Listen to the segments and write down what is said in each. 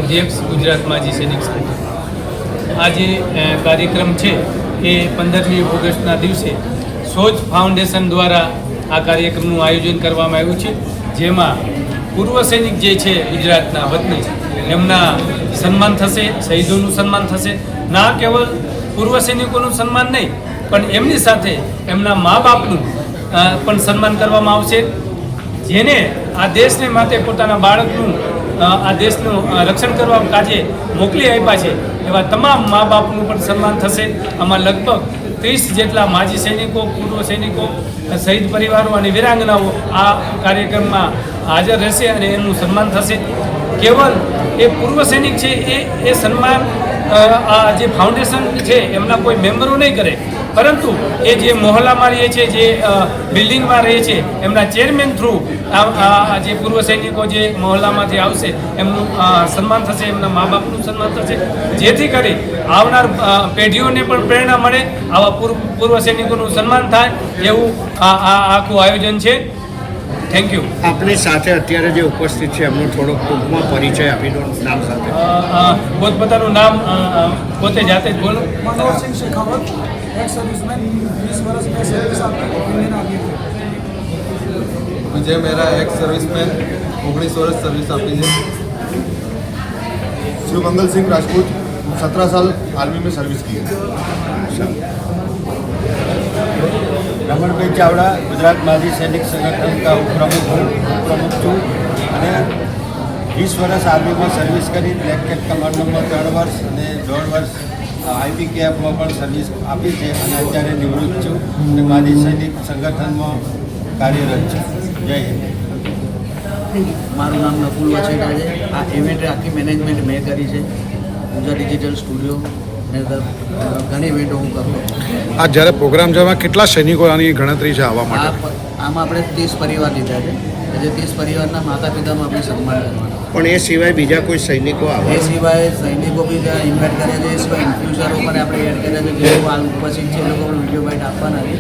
અધ્યક્ષ ગુજરાત માજી સૈનિક સંઘ. આ જે કાર્યક્રમ છે એ 15મી ઓગસ્ટના દિવસે સોજ ફાઉન્ડેશન દ્વારા આ કાર્યક્રમનું આયોજન કરવામાં આવ્યું છે, જેમાં પૂર્વ સૈનિક જે છે ગુજરાતના વતની એમના સન્માન થશે, શહીદોનું સન્માન થશે. ના કેવલ પૂર્વ સૈનિકોનું સન્માન નહીં, પણ એમની સાથે એમના મા બાપનું પણ સન્માન કરવામાં આવશે, જેને આ દેશને માટે પોતાના બાળકનું આ દેશનું રક્ષણ કરવા કાજે મોકલી આપ્યા છે એવા તમામ મા બાપનું પણ સન્માન થશે. આમાં લગભગ 30 જેટલા માજી સૈનિકો, પૂર્વ સૈનિકો, શહીદ પરિવારો અને વીરાંગનાઓ આ કાર્યક્રમમાં હાજર રહેશે અને એનું સન્માન થશે. કેવલ એ પૂર્વ સૈનિક છે એ સન્માન આ જે ફાઉન્ડેશન છે એમના કોઈ મેમ્બરો નહીં કરે, પરંતુ એ જે મોહલ્લામાં રહે છે, જે બિલ્ડિંગમાં રહે છે, એમના ચેરમેન થ્રુ આ જે પૂર્વ સૈનિકો જે મોહલ્લામાંથી આવશે એમનું સન્માન થશે, એમના મા બાપનું સન્માન થશે, જેથી કરી આવનાર પેઢીઓને પણ પ્રેરણા મળે, આવા પૂર્વ સૈનિકોનું સન્માન થાય એવું આ આખું આયોજન છે. Thank you. આપની સાથે અત્યારે જે ઉપસ્થિત છે એમનો થોડો ટૂંકમાં પરિચય આપી દો નામ સાથે. પોતપોતાનું નામ પોતે જાતે જ બોલો. मनोहर सिंह शेखावत, एक्स सर्विसमैन, 20 वर्ष में सर्विस आपकी इंडियन आर्मी में. मुझे मेरा एक्स सर्विसमैन 19 वर्ष सर्विस आपकी है. श्री मंगल सिंह राजपूत, 17 साल आर्मी में सर्विस की है. रमण भाई चावड़ा, गुजरात माजी सैनिक संगठन का प्रमुख छूँ અને 20 વર્ષ આર્મીમાં સર્વિસ કરી. બ્લેક કેટ કમાન્ડોમાં 3 વર્ષ અને 1.5 વર્ષ IPKFમાં પણ સર્વિસ આપી છે અને અત્યારે નિવૃત્ત છું અને માજી સૈનિક સંગઠનમાં કાર્યરત છું. જય હિન્દ. મારું નામ નકુલ વછેટા છે. આ ઇવેન્ટ આખી મેનેજમેન્ટ મેં કરી છે. ગુજરાત ડિજિટલ સ્ટુડિયો ને ઘણી ઇવેન્ટો હું કરતો. આ જ્યારે પ્રોગ્રામ છે એમાં કેટલા સૈનિકોની ગણતરી છે આવવા માટે? આમાં આપણે 30 પરિવાર લીધા છે. એટલે 30 પરિવારના માતા પિતાનું આપણે સન્માન કરવાનું. પણ એ સિવાય બીજા કોઈ સૈનિકો આવે? એ સિવાય સૈનિકો બી ત્યાં ઇન્વાઇટ કર્યા છે. એ સિવાય ઇન્ફ્લુએન્સરો પણ આપણે એડ કર્યા છે, જે હાલ ઉપસ્થિત છે એ લોકો વિડીયો બાઇટ આપવાના છે.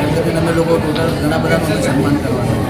એમ કરીને અમે લોકો ટોટલ ઘણા બધાનું સન્માન કરવાનું.